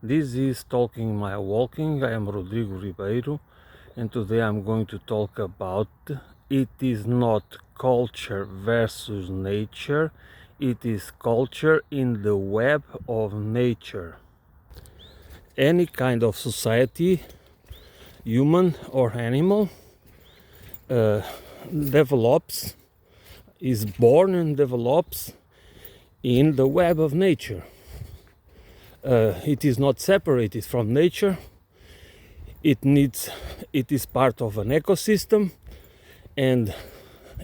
This is Talking My Walking. I am Rodrigo Ribeiro, and today I'm going to talk about it is not culture versus nature, it is culture in the web of nature. Any kind of society, human or animal, develops, is born and develops in the web of nature. It is not separated from nature. It is part of an ecosystem, and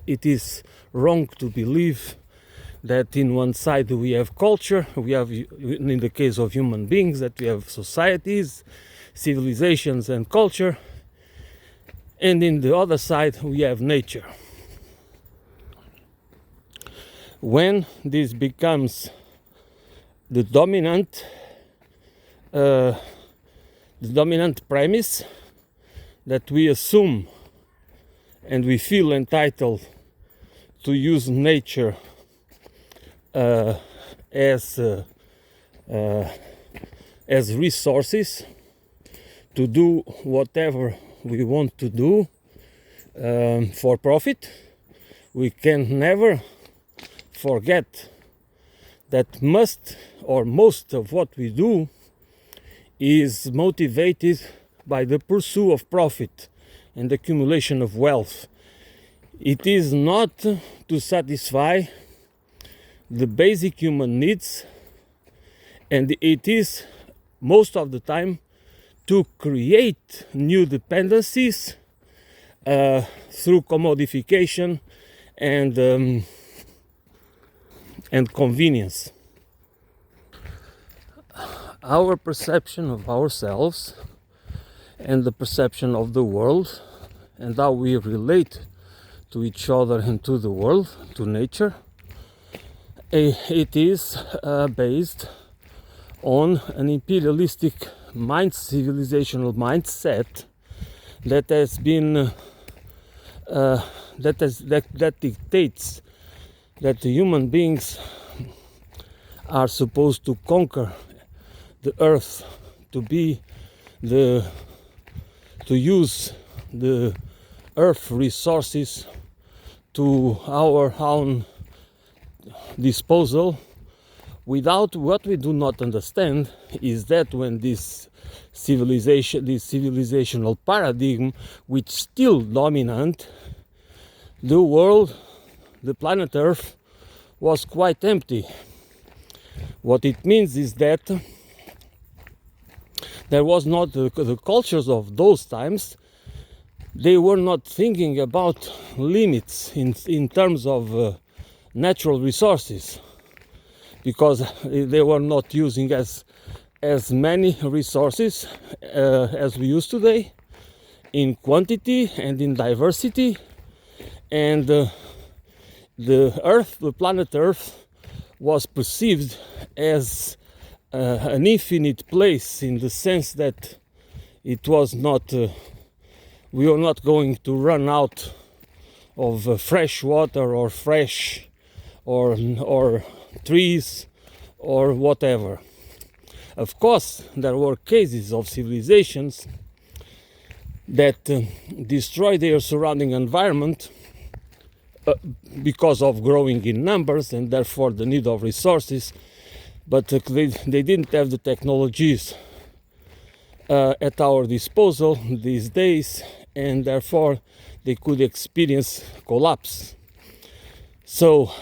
it is wrong to believe that in one side we have culture, we have, in the case of human beings, that we have societies, civilizations and culture, and in the other side we have nature. When this becomes the dominant premise, that we assume and we feel entitled to use nature as resources to do whatever we want to do for profit, we can never forget that most of what we do is motivated by the pursuit of profit and accumulation of wealth. It is not to satisfy the basic human needs, and it is most of the time to create new dependencies through commodification and convenience. Our perception of ourselves and the perception of the world and how we relate to each other and to the world, to nature, it is based on an imperialistic civilizational mindset that has been that dictates that the human beings are supposed to conquer the earth, to use the earth resources to our own disposal. Without, what we do not understand is that when this civilizational paradigm, which still dominant, the world, the planet Earth, was quite empty. What it means is that there was not the cultures of those times. They were not thinking about limits in terms of natural resources, because they were not using as many resources as we use today, in quantity and in diversity. And the Earth, the planet Earth, was perceived as an infinite place, in the sense that it was not, we were not going to run out of fresh water or fresh or trees or whatever. Of course, there were cases of civilizations that destroyed their surrounding environment because of growing in numbers and therefore the need of resources, but they didn't have the technologies at our disposal these days, and therefore they could experience collapse. So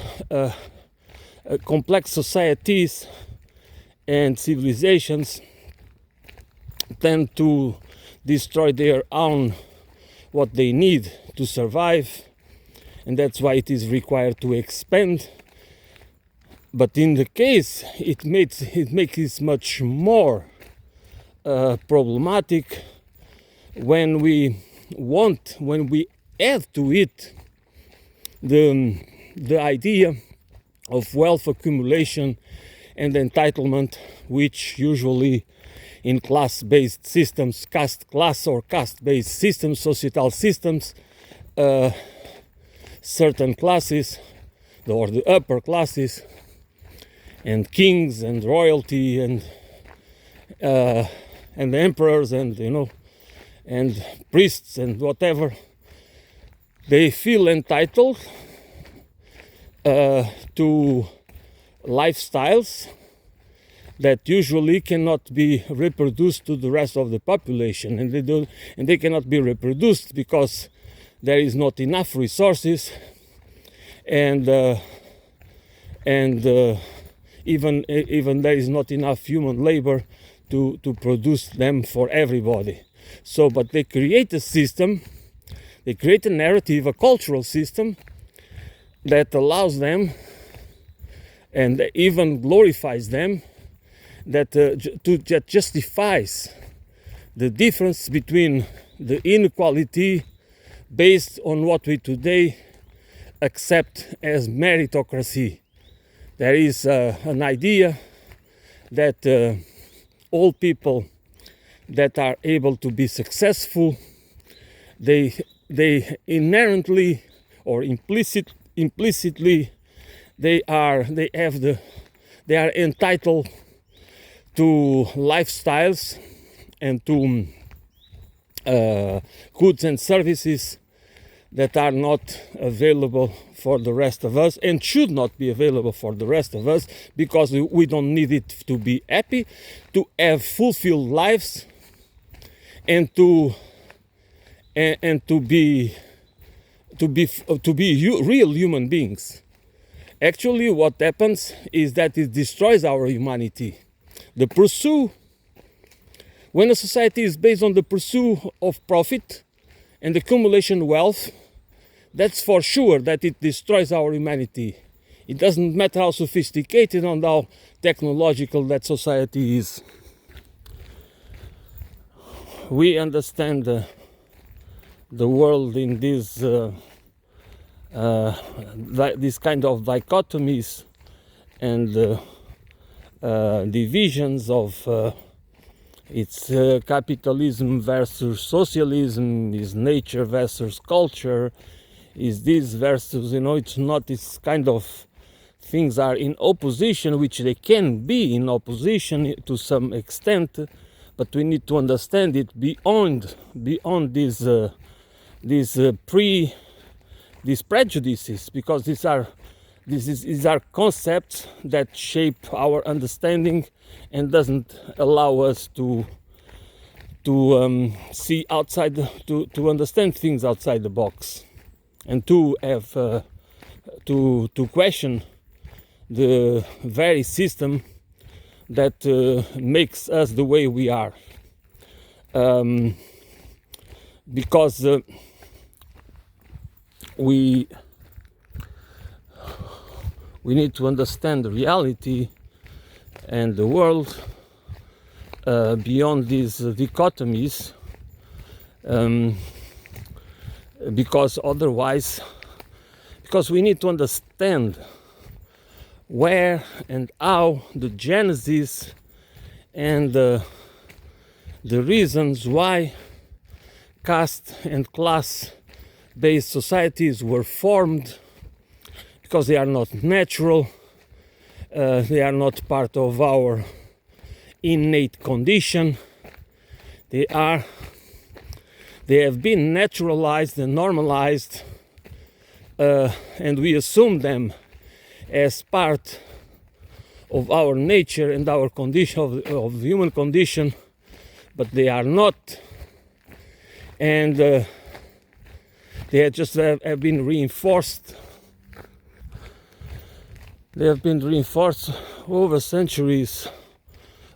complex societies and civilizations tend to destroy their own, what they need to survive, and that's why it is required to expand. But in the case, it makes it much more problematic when we add to it the idea of wealth accumulation and entitlement, which usually in class-based systems, caste-based systems, societal systems, certain classes, or the upper classes, and kings and royalty and the emperors and and priests and whatever, they feel entitled to lifestyles that usually cannot be reproduced to the rest of the population, and they cannot be reproduced because there is not enough resources, and even there is not enough human labor to produce them for everybody. So, but they create a system, they create a narrative, a cultural system that allows them and even glorifies them, that justifies the difference between the inequality based on what we today accept as meritocracy. There is an idea that all people that are able to be successful, they inherently or implicitly they are entitled to lifestyles and to goods and services that are not available for the rest of us, and should not be available for the rest of us, because we don't need it to be happy, to have fulfilled lives, and to be real human beings. Actually, what happens is that it destroys our humanity. When a society is based on the pursuit of profit and accumulation wealth, that's for sure that it destroys our humanity. It doesn't matter how sophisticated and how technological that society is. We understand the world in this kind of dichotomies and divisions of it's capitalism versus socialism, is nature versus culture, is this versus, it's not, this kind of things are in opposition, which they can be in opposition to some extent, but we need to understand it beyond these prejudices, because these are concepts that shape our understanding and doesn't allow us to see outside, to understand things outside the box, and to have to question the very system that makes us the way we are, because we need to understand the reality and the world beyond these dichotomies, because we need to understand where and how the genesis and the reasons why caste and class based societies were formed, because they are not natural, they are not part of our innate condition. They have been naturalized and normalized, and we assume them as part of our nature and our condition of the human condition, but they are not, and they have been reinforced. They have been reinforced over centuries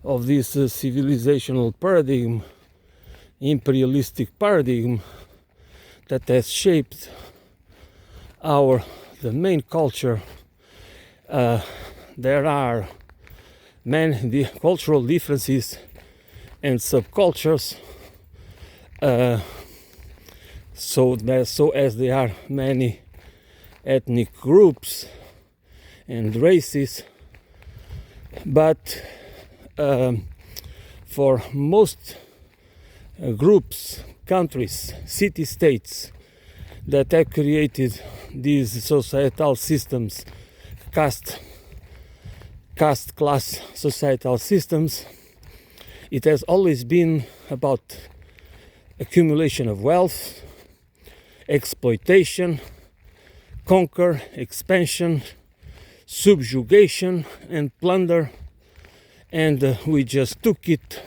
of this civilizational paradigm, imperialistic paradigm, that has shaped the main culture. There are many cultural differences and subcultures, so as there are many ethnic groups and races, but for most groups, countries, city-states that have created these societal systems, caste class societal systems, It has always been about accumulation of wealth, exploitation, conquer, expansion, subjugation, and plunder, and we just took it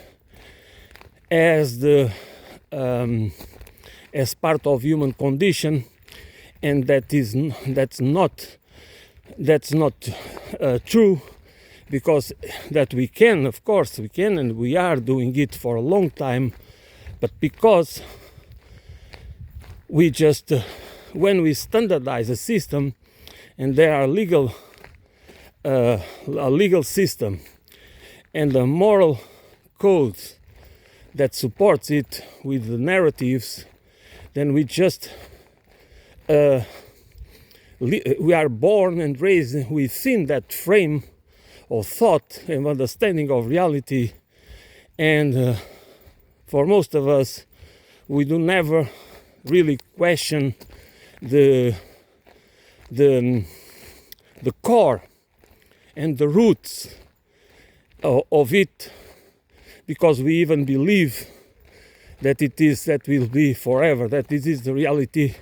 as as part of human condition, and that's not true, because that we can, of course we can, and we are doing it for a long time, but because we just when we standardize a system and there are a legal system and a moral code that supports it with the narratives, then we just we are born and raised within that frame of thought and understanding of reality, and for most of us we do never really question the core and the roots of it, because we even believe that that will be forever, that this is the reality,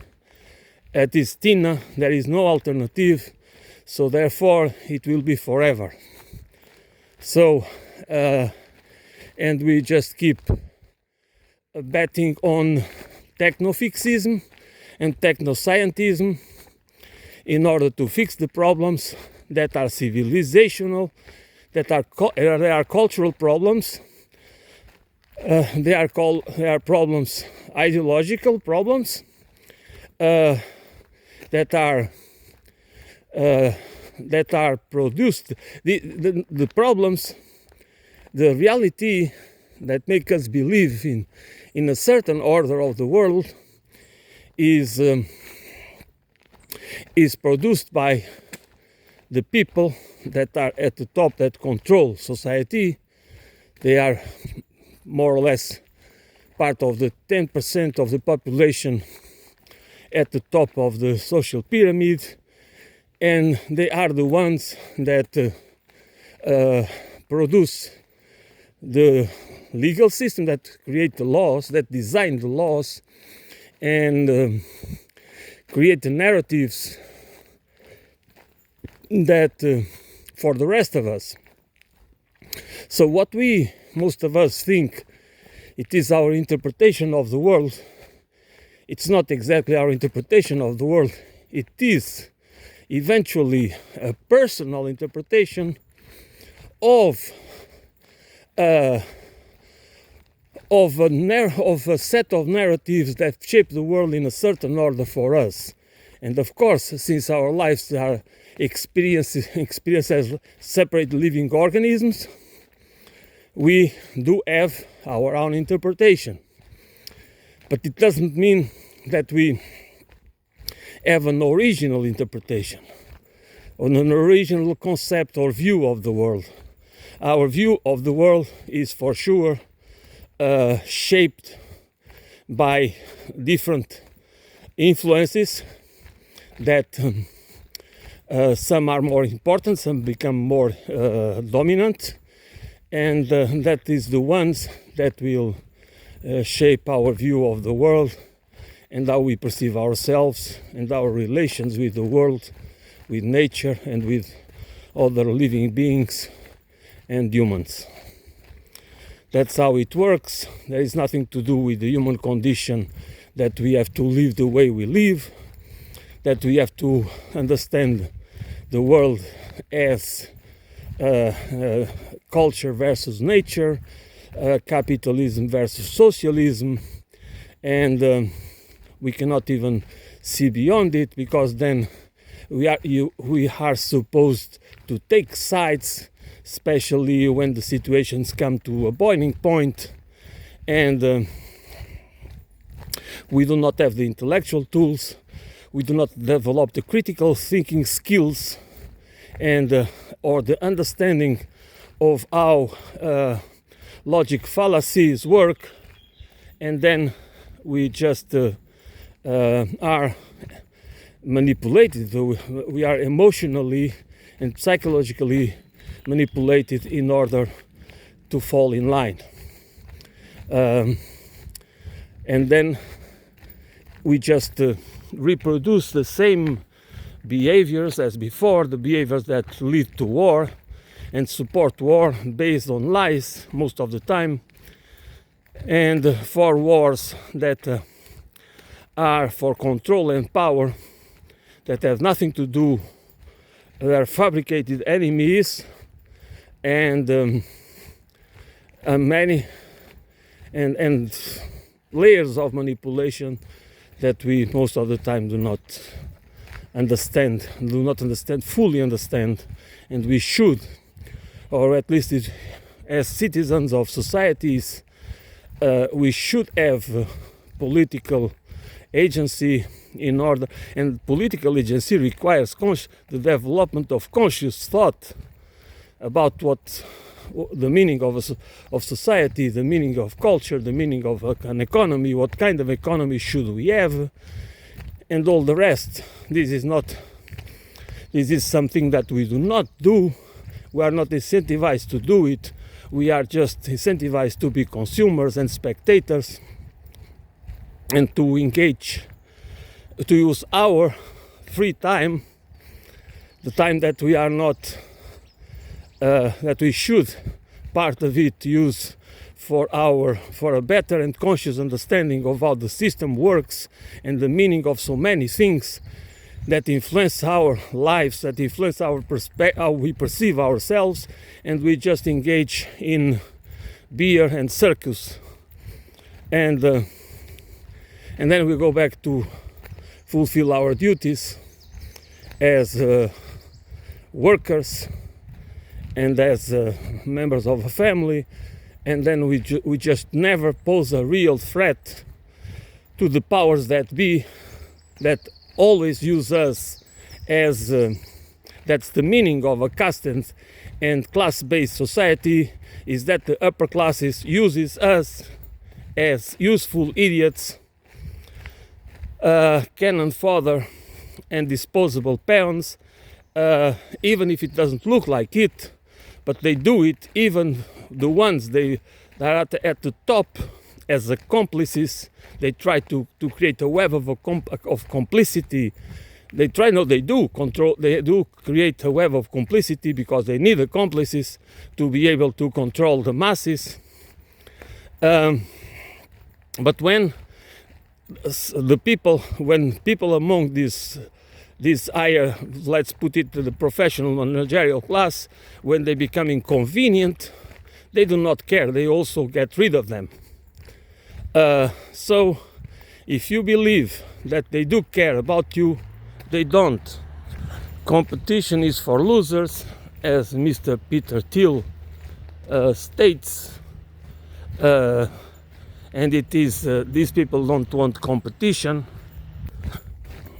that is Tina, there is no alternative, so therefore it will be forever. So and we just keep betting on technofixism and technoscientism in order to fix the problems that are civilizational, that are cultural problems. They are problems, ideological problems, that are produced. The problems, the reality that make us believe in a certain order of the world is produced by the people that are at the top, that control society. They are more or less part of the 10% of the population at the top of the social pyramid, and they are the ones that produce the legal system, that create the laws, that design the laws, and create the narratives that for the rest of us. So what most of us think it is our interpretation of the world, it's not exactly our interpretation of the world. It is eventually a personal interpretation of a set of narratives that shape the world in a certain order for us. And of course, since our lives are experienced as separate living organisms, we do have our own interpretation. But it doesn't mean that we have an original interpretation or an original concept or view of the world. Our view of the world is for sure shaped by different influences that some are more important, some become more dominant, and that is the ones that will shape our view of the world and how we perceive ourselves and our relations with the world, with nature, and with other living beings and humans. That's how it works. There is nothing to do with the human condition that we have to live the way we live, that we have to understand the world as culture versus nature, capitalism versus socialism, and we cannot even see beyond it, because then we are supposed to take sides, especially when the situations come to a boiling point, and we do not have the intellectual tools, we do not develop the critical thinking skills and or the understanding of how logic fallacies work, and then we just are manipulated. We are emotionally and psychologically manipulated in order to fall in line. and then we just reproduce the same behaviors as before, the behaviors that lead to war and support war based on lies most of the time, and for wars that are for control and power, that have nothing to do, they are fabricated enemies, and many and layers of manipulation that we most of the time do not fully understand, and we should, or at least as citizens of societies, we should have political agency in order, and political agency requires the development of conscious thought about what the meaning of society, the meaning of culture, the meaning of an economy, what kind of economy should we have, and all the rest. This is something that we do not do. We are not incentivized to do it. We are just incentivized to be consumers and spectators, and to engage, to use our free time, the time that we are not, that we should, part of it, use for a better and conscious understanding of how the system works and the meaning of so many things that influence our lives, that influence our how we perceive ourselves, and we just engage in beer and circus, and then we go back to fulfill our duties as workers and as members of a family, and then we just never pose a real threat to the powers that be, that always use us as that's the meaning of a caste and class-based society, is that the upper classes uses us as useful idiots, cannon fodder and disposable peons, even if it doesn't look like it, but they do it. Even the ones that are at the top as accomplices, they try to create a web of complicity. They do create a web of complicity because they need accomplices to be able to control the masses. But when people among this higher, let's put it, the professional managerial class, when they become inconvenient, they do not care. They also get rid of them. So if you believe that they do care about you, they don't. Competition is for losers, as Mr. Peter Thiel states, and it is these people don't want competition.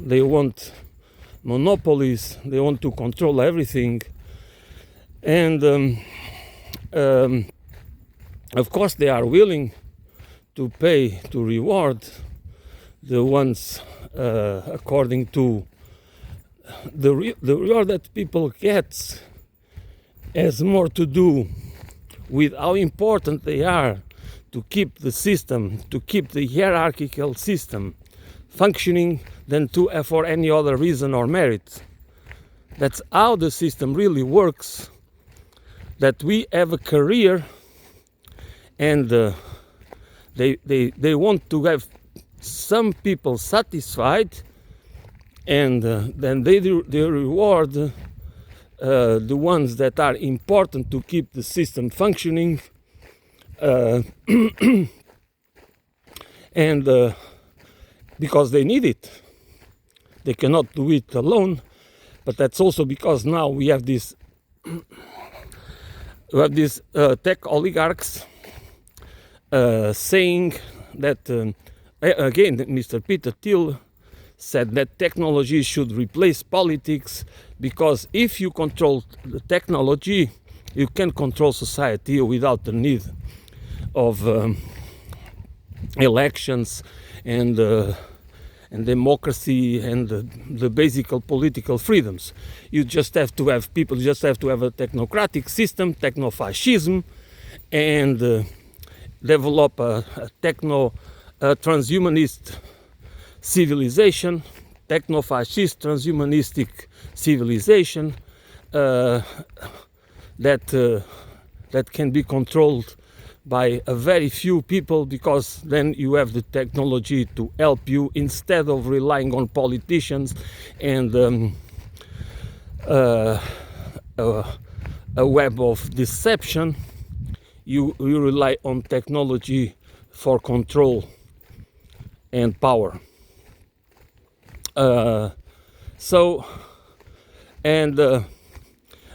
They want monopolies. They want to control everything, and of course they are willing to pay, to reward the ones according to the reward that people get has more to do with how important they are to keep the system, to keep the hierarchical system functioning, than for any other reason or merit. That's how the system really works, that we have a career, and they want to have some people satisfied, and then they reward the ones that are important to keep the system functioning, and because they need it. They cannot do it alone, but that's also because now we have these tech oligarchs saying that, again, Mr. Peter Thiel said that technology should replace politics, because if you control the technology, you can control society without the need of elections and democracy and the basic political freedoms. You just have to have people, you just have to have a technocratic system, techno-fascism, and develop a techno transhumanist civilization, techno-fascist transhumanistic civilization that can be controlled by a very few people, because then you have the technology to help you instead of relying on politicians and a web of deception. You rely on technology for control and power.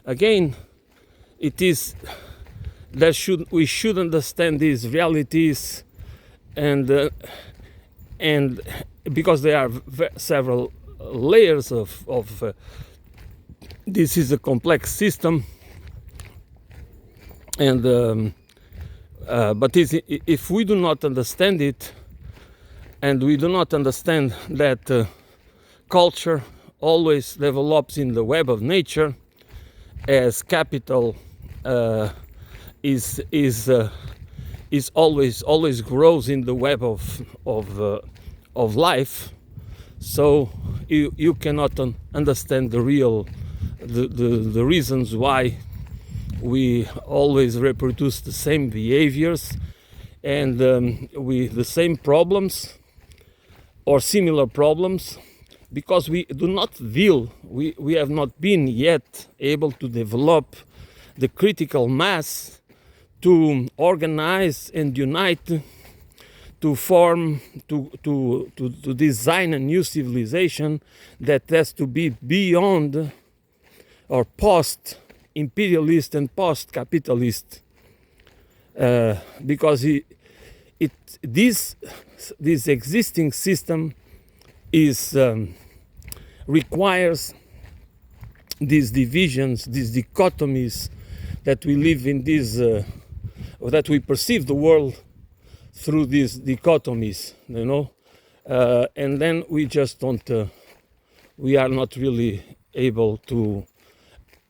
Again, it is we should understand these realities, and because there are several layers of this is a complex system, and but if we do not understand it, and we do not understand that culture always develops in the web of nature, as capital is always grows in the web of life, so you cannot understand the reasons why we always reproduce the same behaviors and with the same problems or similar problems, because we do not deal, we have not been yet able to develop the critical mass to organize and unite, to form, to design a new civilization that has to be beyond or post-imperialist and post-capitalist, because this existing system is requires these divisions, these dichotomies, that we live in this, or that we perceive the world through these dichotomies, and then we just don't, we are not really able to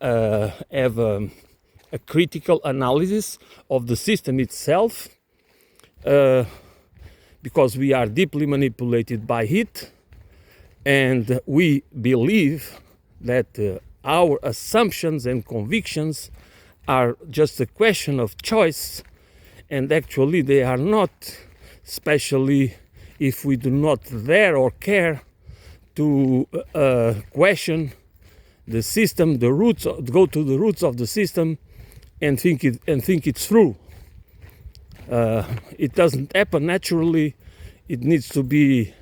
have a critical analysis of the system itself, because we are deeply manipulated by it, and we believe that our assumptions and convictions are just a question of choice, and actually they are not, especially if we do not dare or care to question the system, the roots, go to the roots of the system and think it's through. It doesn't happen naturally. It needs to be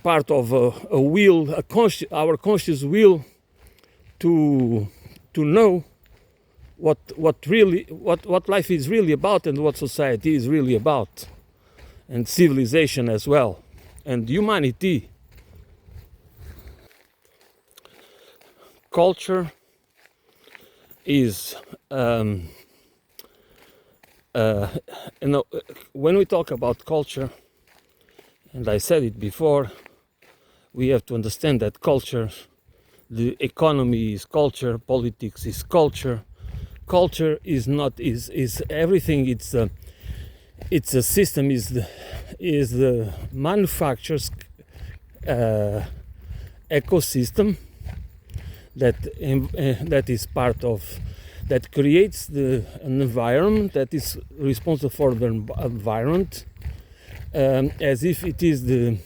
part of a will, our conscious will to know what life is really about, and what society is really about, and civilization as well, and humanity. Culture is when we talk about culture, and I said it before, we have to understand that culture, the economy is culture, politics is culture. Culture is everything. It's a system. Is the manufacturer's ecosystem that is part of, that creates an environment, that is responsible for the environment, as if it is the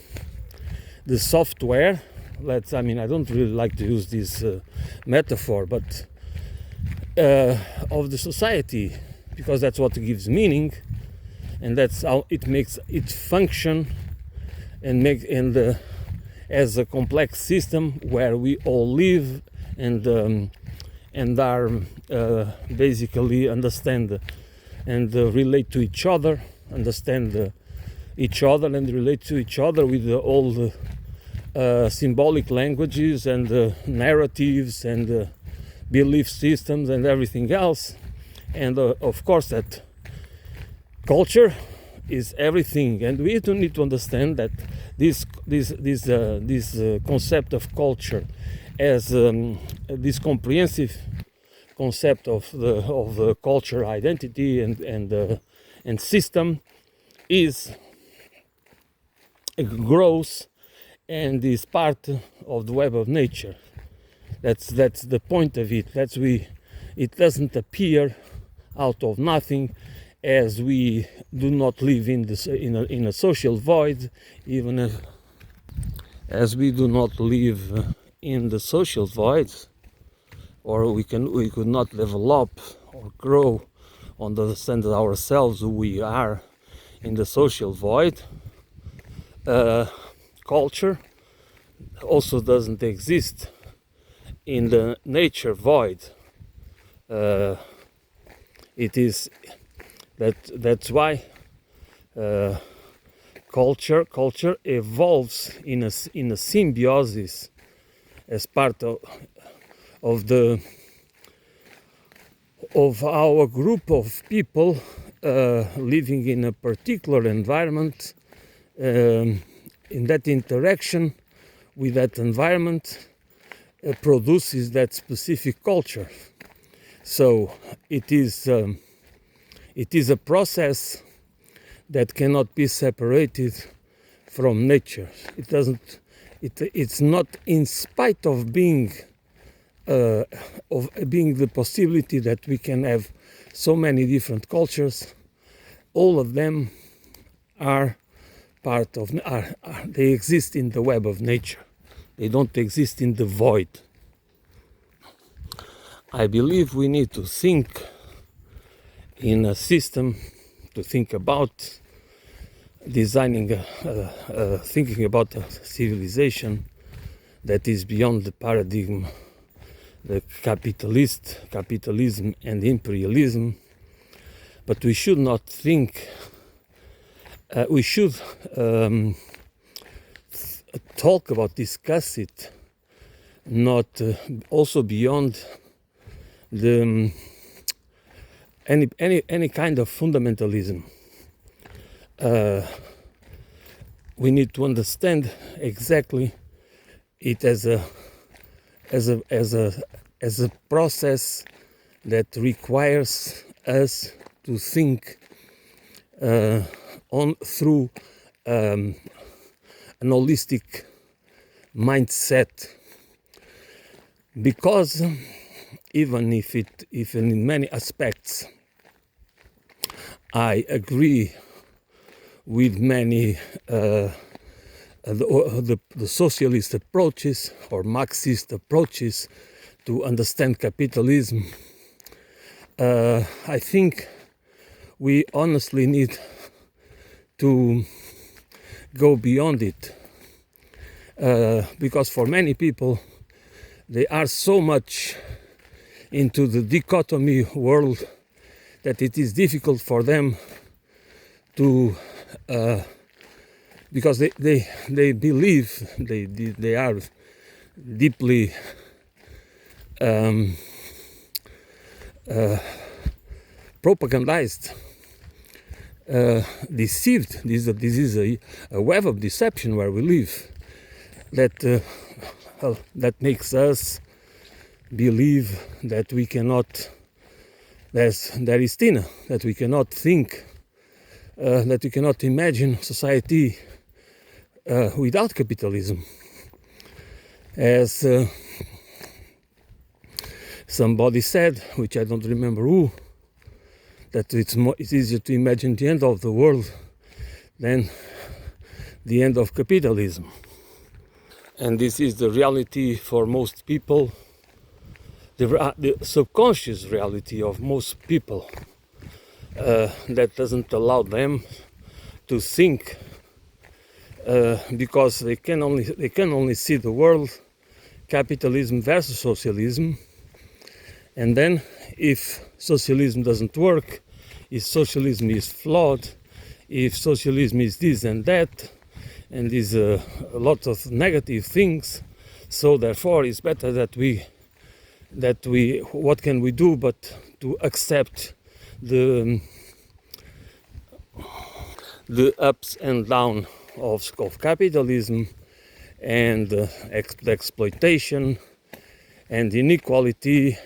software. I don't really like to use this metaphor, but of the society, because that's what gives meaning, and that's how it makes it function, and as a complex system where we all live and are basically understand and relate to each other, understand each other and relate to each other with all the symbolic languages and narratives and belief systems and everything else. And of course that culture is everything, and we do need to understand that this concept of culture as this comprehensive concept of the culture identity and system grows and is part of the web of nature. That's the point of it. It doesn't appear out of nothing, as we do not live in a social void, even as we do not live in the social void, or we could not develop or grow, understand ourselves who we are in the social void. Culture also doesn't exist in the nature void. That's why culture evolves in a symbiosis as part of our group of people living in a particular environment. In that interaction with that environment produces that specific culture. So it is a process that cannot be separated from nature. It's not, in spite of being the possibility that we can have so many different cultures. All of them are part of. They exist in the web of nature. They don't exist in the void. I believe we need to think in a system, to think about designing, thinking about a civilization that is beyond the paradigm, the capitalism and imperialism. But we should not think. We should talk about, discuss it, not also beyond the any kind of fundamentalism. We need to understand exactly it as a process that requires us to think through an holistic mindset, because even if in many aspects I agree with many the socialist approaches or Marxist approaches to understand capitalism, I think we honestly need to go beyond it, because for many people they are so much into the dichotomy world that it is difficult for them to because they believe they are deeply propagandized, deceived. This is a web of deception where we live, that makes us believe that we cannot, there is Tina, that we cannot think, that we cannot imagine society without capitalism. As somebody said, which I don't remember who, that it's easier to imagine the end of the world than the end of capitalism. And this is the reality for most people, the subconscious reality of most people, that doesn't allow them to think, because they can only see the world capitalism versus socialism. And then if socialism doesn't work, if socialism is flawed, if socialism is this and that, and is a lot of negative things, so therefore it's better that we what can we do but to accept the ups and downs of capitalism and the exploitation and inequality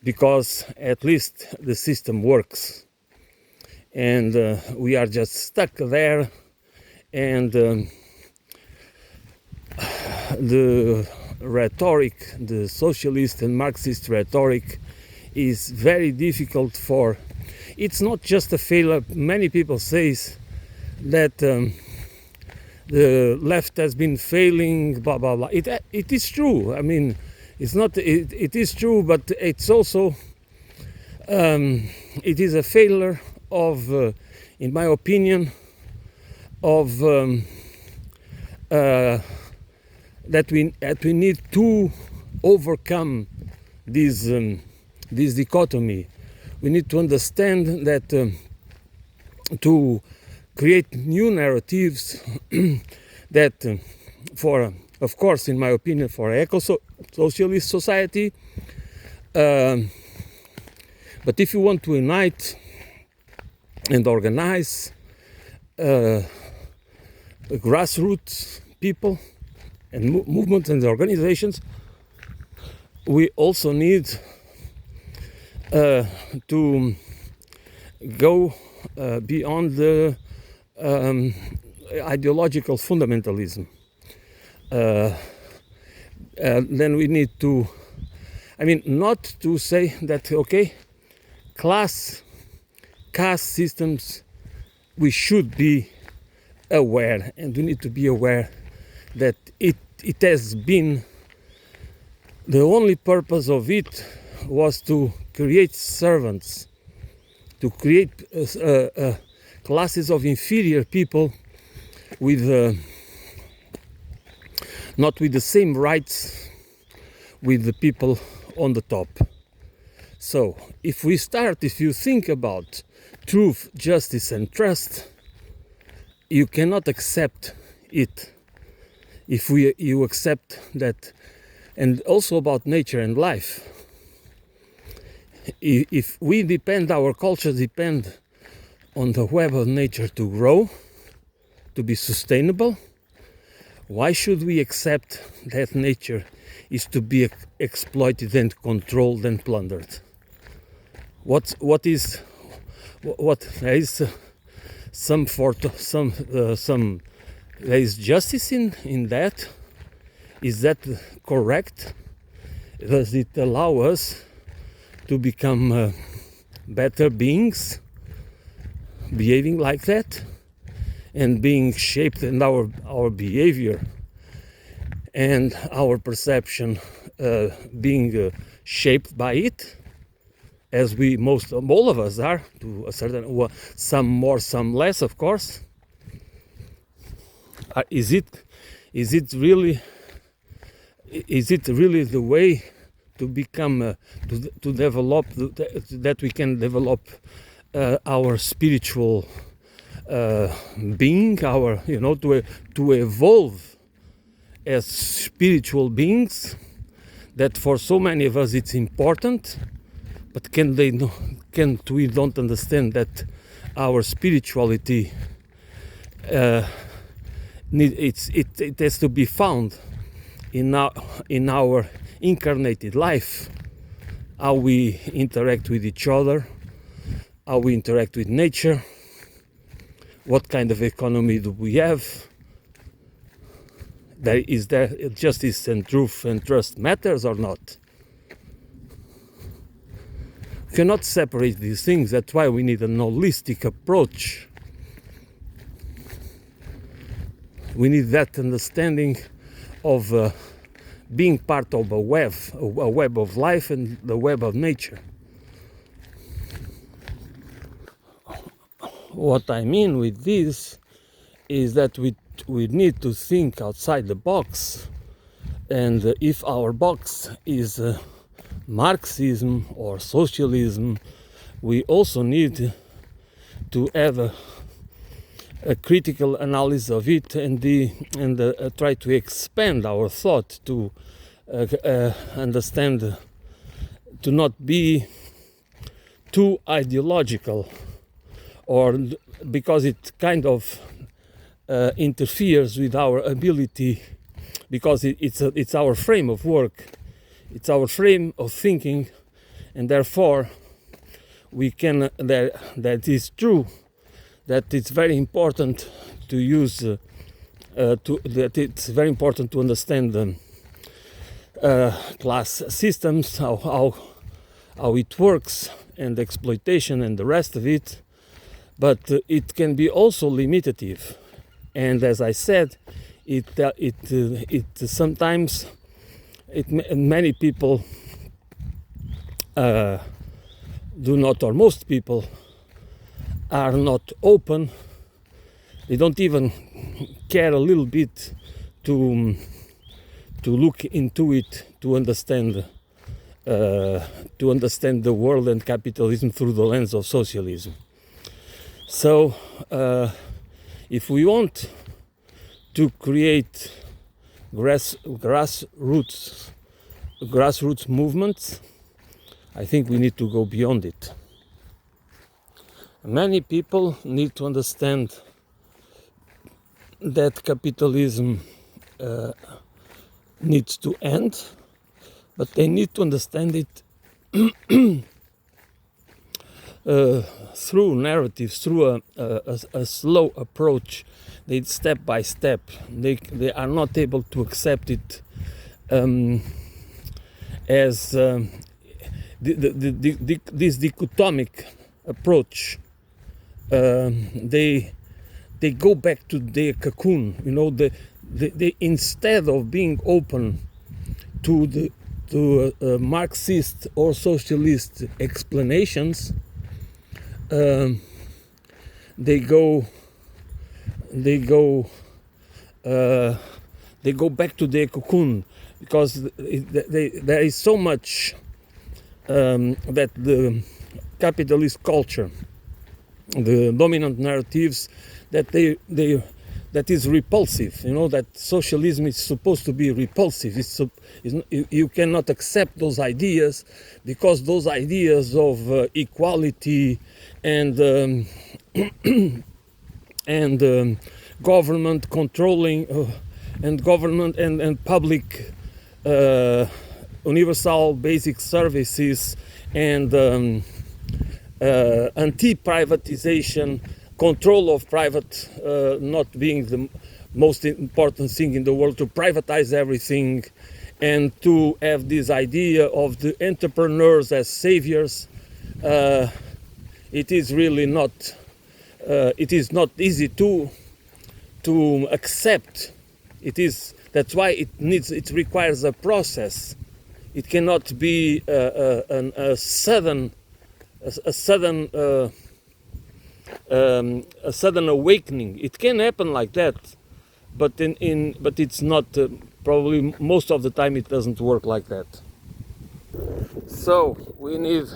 because at least the system works, and we are just stuck there, and the rhetoric, the socialist and Marxist rhetoric, is very difficult for. It's not just a failure. Many people say that the left has been failing, blah blah blah. It is true. I mean, it's not. It is true, but it's also it is a failure of, in my opinion, of that we need to overcome this this dichotomy. We need to understand that to create new narratives that, for, of course, in my opinion, for eco-socialist society, but if you want to unite and organize grassroots people and movements and organizations, we also need to go beyond the ideological fundamentalism. Then we need to, I mean, not to say that, okay, caste systems, we should be aware, and we need to be aware that it has been, the only purpose of it was to create servants, to create classes of inferior people with not with the same rights with the people on the top. So if you think about truth, justice and trust, you cannot accept it. If you accept that, and also about nature and life, if we depend, our cultures depend on the web of nature to grow, to be sustainable, why should we accept that nature is to be exploited and controlled and plundered? There is there is justice in that. Is that correct? Does it allow us to become better beings, behaving like that, and being shaped in our behavior and our perception being shaped by it, as all of us are, to a certain, some more, some less, of course. Is it really the way to become to develop that we can develop our spiritual being, our to evolve as spiritual beings? That for so many of us it's important, but we don't understand that our spirituality it has to be found in our incarnated life, how we interact with each other, how we interact with nature, what kind of economy do we have, is there justice and truth and trust matters or not? We cannot separate these things. That's why we need an holistic approach. We need that understanding of being part of a web of life and the web of nature. What I mean with this is that we need to think outside the box, and if our box is Marxism or socialism, we also need to have a critical analysis of it and try to expand our thought to understand, to not be too ideological, or because it kind of interferes with our ability, because it's our frame of work, it's our frame of thinking, and therefore we can that is true that it's very important to use that it's very important to understand class systems, how it works, and exploitation and the rest of it. But it can be also limitative, and as I said, it sometimes many people do not, or most people are not open. They don't even care a little bit to look into it, to understand the world and capitalism through the lens of socialism. So if we want to create grassroots movements, I think we need to go beyond it. Many people need to understand that capitalism needs to end, but they need to understand it through narratives, through a slow approach. They step by step. They are not able to accept it as this dichotomic approach. They go back to their cocoon. You know, they instead of being open to Marxist or socialist explanations, they go back to their cocoon, because there is so much that the capitalist culture, the dominant narratives, that that is repulsive. You know, that socialism is supposed to be repulsive. You cannot accept those ideas, because those ideas of equality and government controlling and government and public universal basic services and anti-privatization, control of private not being the most important thing in the world, to privatize everything, and to have this idea of the entrepreneurs as saviors. It is really not. It is not easy to accept. That's why it requires a process. It cannot be a sudden awakening. It can happen like that, but but it's not. Probably most of the time it doesn't work like that. So we need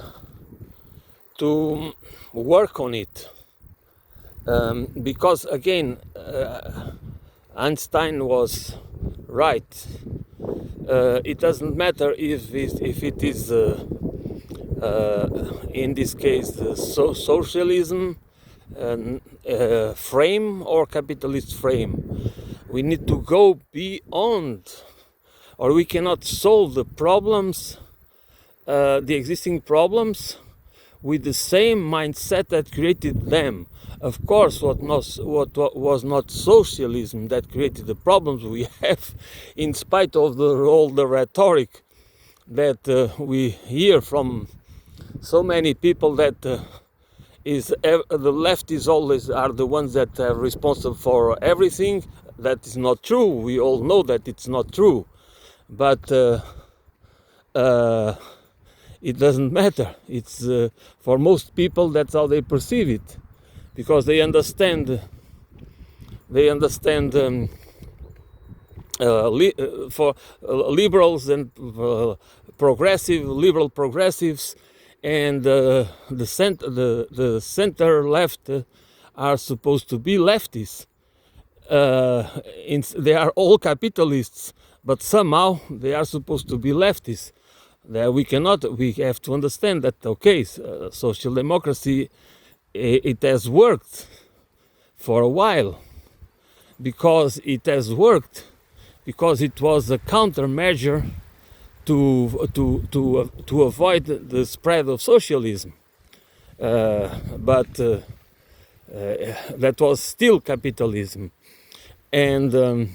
to work on it, because again, Einstein was right. It doesn't matter if it is in this case socialism frame or capitalist frame. We need to go beyond, or we cannot solve the problems, the existing problems, with the same mindset that created them. Of course, what was not socialism that created the problems we have, in spite of all the rhetoric that we hear from so many people, that the left is always are the ones that are responsible for everything. That is not true. We all know that it's not true, but it doesn't matter. It's for most people, that's how they perceive it, because they understand. For liberals and liberal progressives, and the center left are supposed to be leftists. They are all capitalists, but somehow they are supposed to be leftists. We have to understand that, okay, social democracy, it has worked for a while, because it was a countermeasure to avoid the spread of socialism. But that was still capitalism. And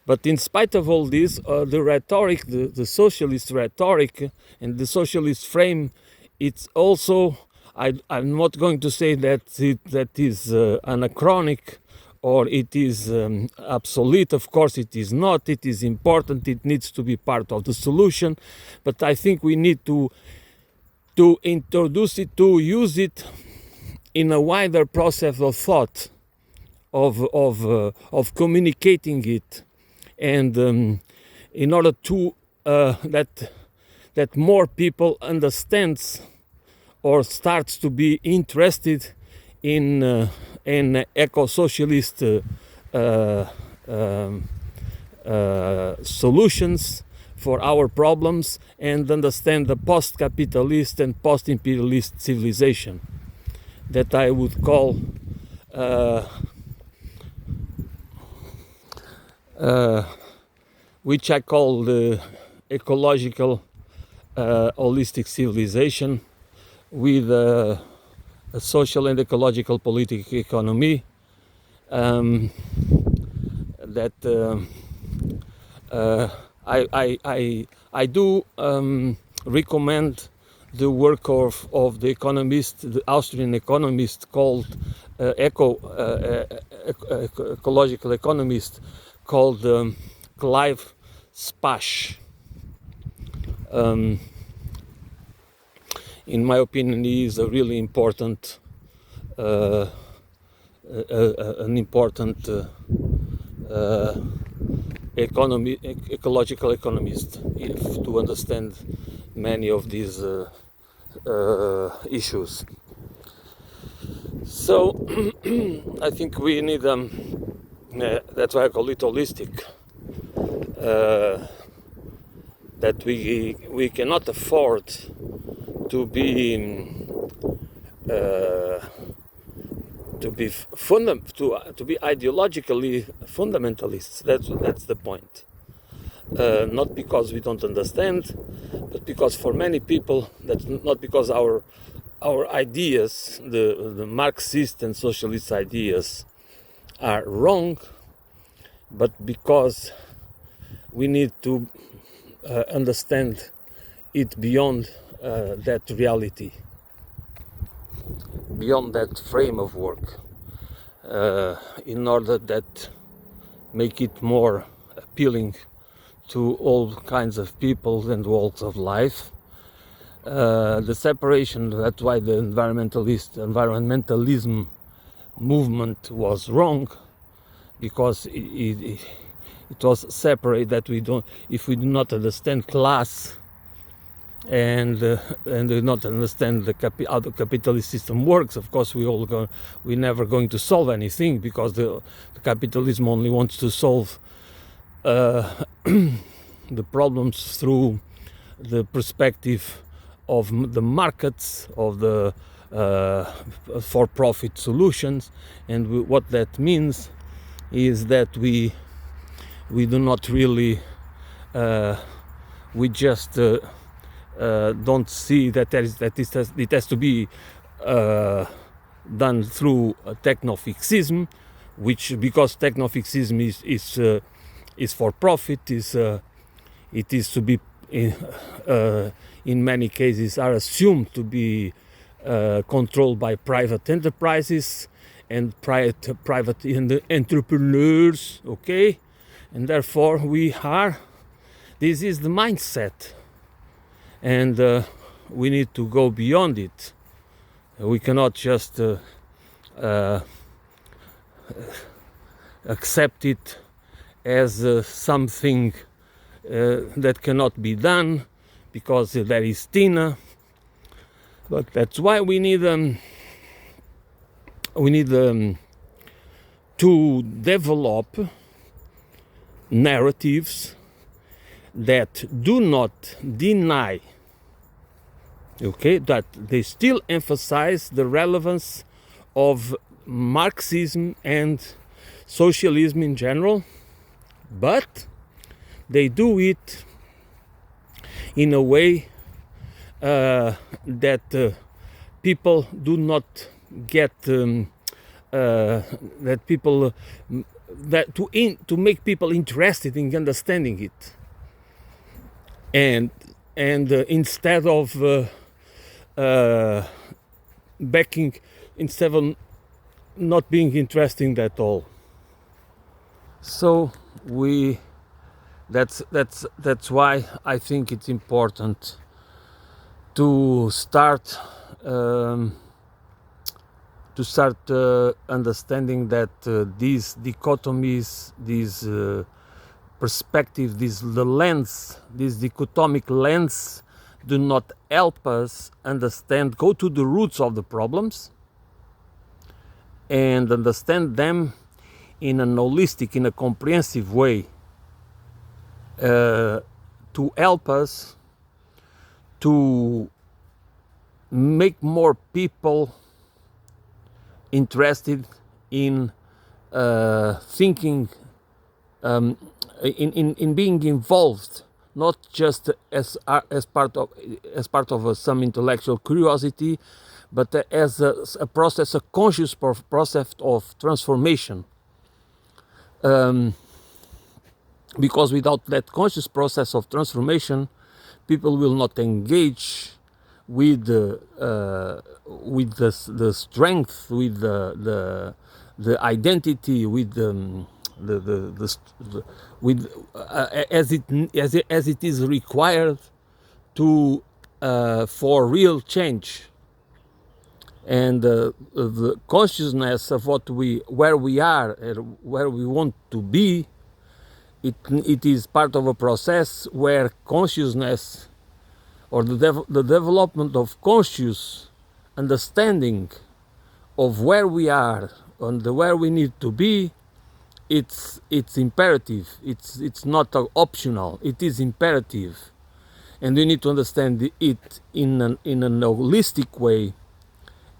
but in spite of all this, the rhetoric, the socialist rhetoric and the socialist frame, it's also, I'm not going to say that that is anachronic or it is obsolete. Of course it is not. It is important. It needs to be part of the solution. But I think we need to introduce it, to use it in a wider process of thought, of communicating it, and in order to that more people understands or starts to be interested in eco-socialist solutions for our problems, and understand the post-capitalist and post-imperialist civilization that I would call which I call the ecological holistic civilization, with a social and ecological political economy that I do recommend the work of the economist, the Austrian economist called ecological economist called Clive Spash. In my opinion, he is a really important, an important ecological economist, to understand many of these issues. So I think we need that's why I call it holistic. That we cannot afford to be ideologically fundamentalists. That's the point. Not because we don't understand, but because for many people, that's not because our ideas, the Marxist and socialist ideas, are wrong, but because we need to understand it beyond that reality, beyond that frame of work, in order that make it more appealing to all kinds of people and walks of life. The separation, that's why the environmentalism movement was wrong, because it was separate, that if we do not understand class and do not understand how the capitalist system works, of course we're never going to solve anything, because the capitalism only wants to solve the problems through the perspective of the markets, of the for-profit solutions. And what that means is that we do not really, we just don't see that it has to be done through technofixism, which, because technofixism is for profit, it is to be in many cases are assumed to be controlled by private enterprises and private entrepreneurs, okay? And therefore this is the mindset, and we need to go beyond it. We cannot just accept it as something that cannot be done, because there is Tina. But that's why we need to develop narratives that do not deny, okay, that they still emphasize the relevance of Marxism and socialism in general, but they do it in a way that people do not get that people that to make people interested in understanding it, and instead of backing, instead of not being interesting at all. So that's why I think it's important to start understanding that these dichotomies, these perspective, this dichotomic lens, do not help us go to the roots of the problems and understand them in a holistic, in a comprehensive way, to help us to make more people interested in thinking, in being involved, not just as part of some intellectual curiosity, but as a process, a conscious process of transformation. Because without that conscious process of transformation, people will not engage with the strength, with the identity, with as it is required to for real change. And the consciousness of where we are and where we want to be, it is part of a process where consciousness, or the development of conscious understanding of where we are and where we need to be, it's imperative. It's not optional. It is imperative, and we need to understand it in a holistic way,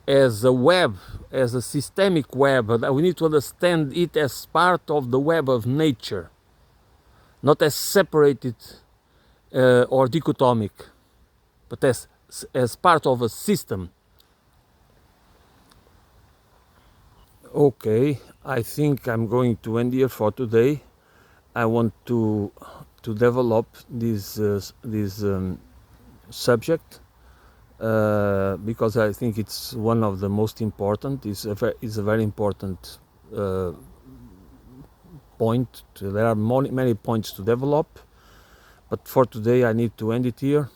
as a web, as a systemic web. We need to understand it as part of the web of nature, not as separated or dichotomic, but as part of a system. Okay, I think I'm going to end here for today. I want to develop this subject because I think it's one of the most important. It's a very important point. There are many points to develop, but for today I need to end it here.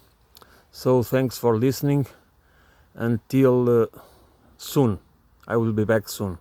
So thanks for listening. Until soon. I will be back soon.